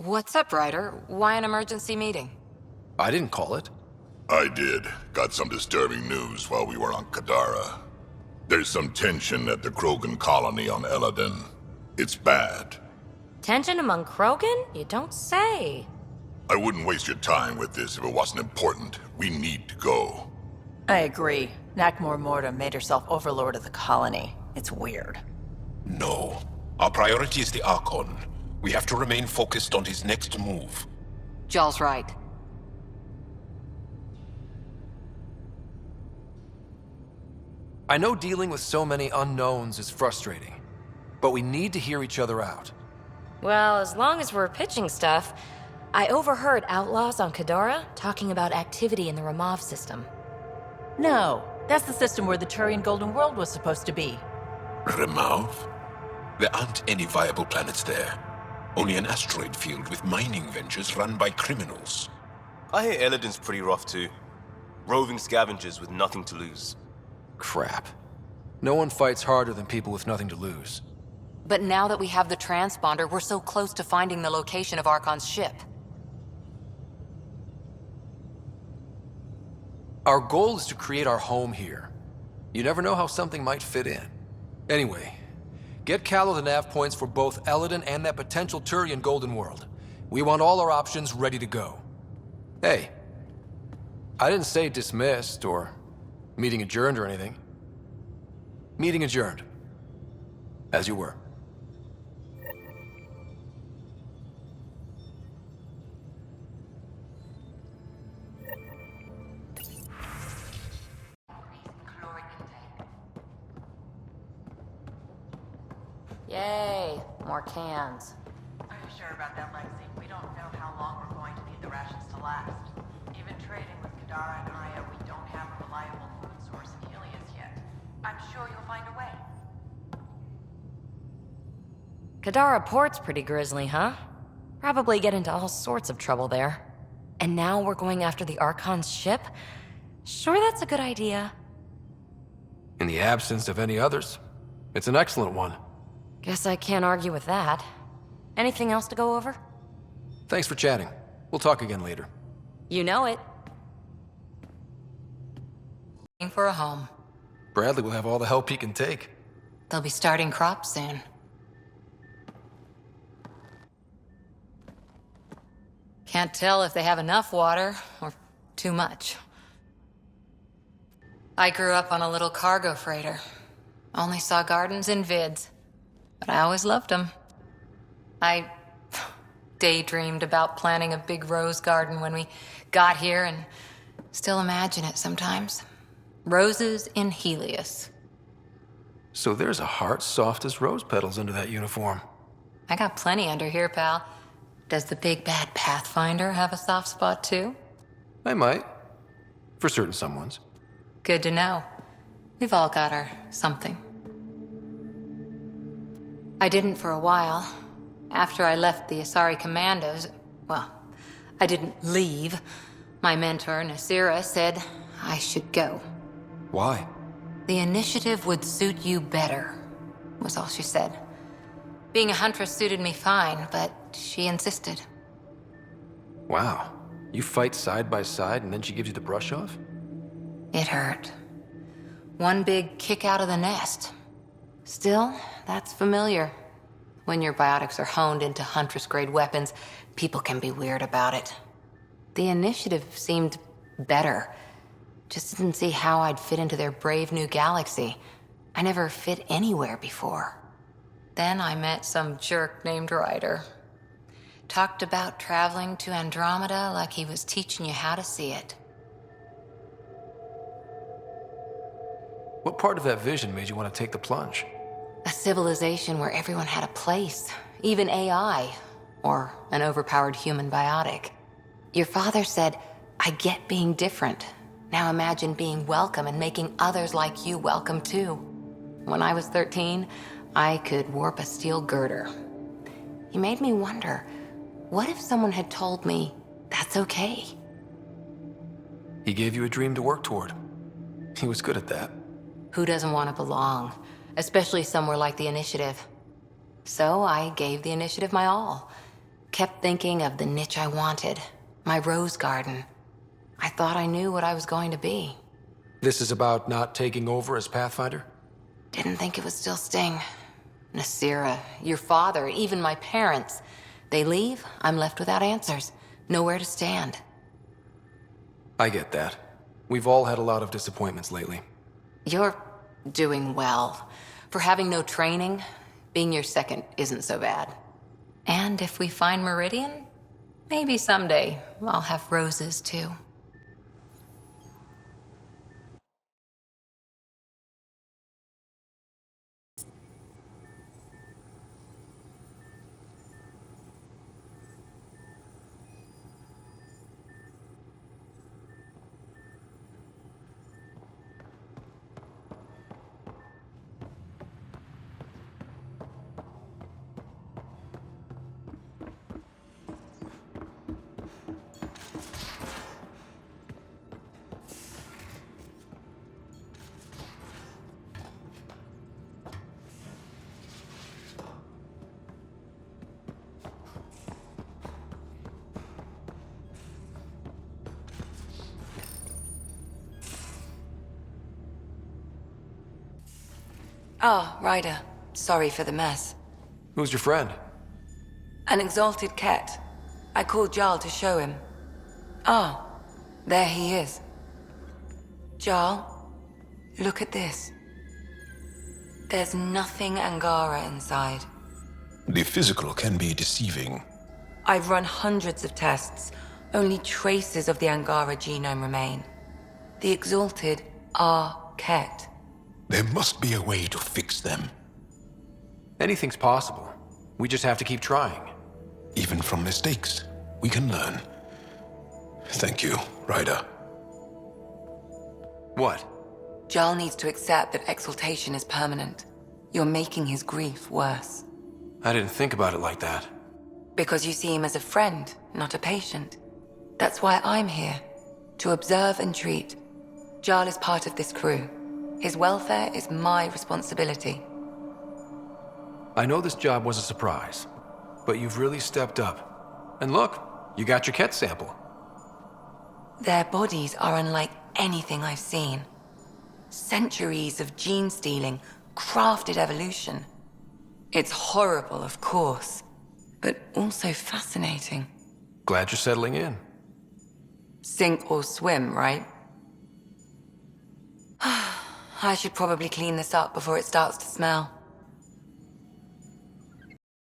What's up, Ryder? Why an emergency meeting? I didn't call it. I did. Got some disturbing news while we were on Kadara. There's some tension at the Krogan colony on Elaaden. It's bad. Tension among Krogan? You don't say. I wouldn't waste your time with this if it wasn't important. We need to go. I agree. Nakmor Morta made herself overlord of the colony. It's weird. No. Our priority is the Archon. We have to remain focused on his next move. Jaal's right. I know dealing with so many unknowns is frustrating, but we need to hear each other out. Well, as long as we're pitching stuff, I overheard outlaws on Kadara talking about activity in the Ramov system. No, that's the system where the Turian Golden World was supposed to be. Remov? There aren't any viable planets there. Only an asteroid field with mining ventures run by criminals. I hear Elaaden's pretty rough too. Roving scavengers with nothing to lose. Crap. No one fights harder than people with nothing to lose. But now that we have the transponder, we're so close to finding the location of Archon's ship. Our goal is to create our home here. You never know how something might fit in. Anyway, get Callow the nav points for both Elaaden and that potential Turian Golden World. We want all our options ready to go. Hey, I didn't say dismissed or meeting adjourned or anything. Meeting adjourned. As you were. Yay, more cans. Are you sure about that, Lexi? We don't know how long we're going to need the rations to last. Even trading with Kadara and Aya, we don't have a reliable food source in Helios yet. I'm sure you'll find a way. Kadara Port's pretty grisly, huh? Probably get into all sorts of trouble there. And now we're going after the Archon's ship? Sure that's a good idea. In the absence of any others, it's an excellent one. Guess I can't argue with that. Anything else to go over? Thanks for chatting. We'll talk again later. You know it. Looking for a home. Bradley will have all the help he can take. They'll be starting crops soon. Can't tell if they have enough water or too much. I grew up on a little cargo freighter. Only saw gardens in vids, but I always loved them. I daydreamed about planting a big rose garden when we got here and still imagine it sometimes. Roses in Helios. So there's a heart soft as rose petals under that uniform. I got plenty under here, pal. Does the big bad Pathfinder have a soft spot too? I might. For certain someones. Good to know. We've all got our something. I didn't for a while. After I left the Asari Commandos, well, I didn't leave. My mentor, Nasira, said I should go. Why? The initiative would suit you better, was all she said. Being a huntress suited me fine, but she insisted. Wow. You fight side by side and then she gives you the brush off? It hurt. One big kick out of the nest. Still, that's familiar. When your biotics are honed into Huntress-grade weapons, people can be weird about it. The initiative seemed better. Just didn't see how I'd fit into their brave new galaxy. I never fit anywhere before. Then I met some jerk named Ryder. Talked about traveling to Andromeda like he was teaching you how to see it. What part of that vision made you want to take the plunge? A civilization where everyone had a place, even AI, or an overpowered human biotic. Your father said, I get being different. Now imagine being welcome and making others like you welcome too. When I was 13, I could warp a steel girder. He made me wonder, what if someone had told me that's okay? He gave you a dream to work toward. He was good at that. Who doesn't want to belong? Especially somewhere like the Initiative. So I gave the Initiative my all. Kept thinking of the niche I wanted, my rose garden. I thought I knew what I was going to be. This is about not taking over as Pathfinder? Didn't think it would still sting. Nasira, your father, even my parents. They leave, I'm left without answers. Nowhere to stand. I get that. We've all had a lot of disappointments lately. You're doing well. For having no training, being your second isn't so bad. And if we find Meridian, maybe someday I'll have roses too. Ah, Ryder. Sorry for the mess. Who's your friend? An exalted Kett. I called Jaal to show him. Ah, there he is. Jaal, look at this. There's nothing Angara inside. The physical can be deceiving. I've run hundreds of tests. Only traces of the Angara genome remain. The exalted ARE Kett. There must be a way to fix them. Anything's possible. We just have to keep trying. Even from mistakes, we can learn. Thank you, Ryder. What? Jaal needs to accept that exaltation is permanent. You're making his grief worse. I didn't think about it like that. Because you see him as a friend, not a patient. That's why I'm here. To observe and treat. Jaal is part of this crew. His welfare is my responsibility. I know this job was a surprise, but you've really stepped up. And look, you got your Kett sample. Their bodies are unlike anything I've seen. Centuries of gene stealing, crafted evolution. It's horrible, of course, but also fascinating. Glad you're settling in. Sink or swim, right? I should probably clean this up before it starts to smell.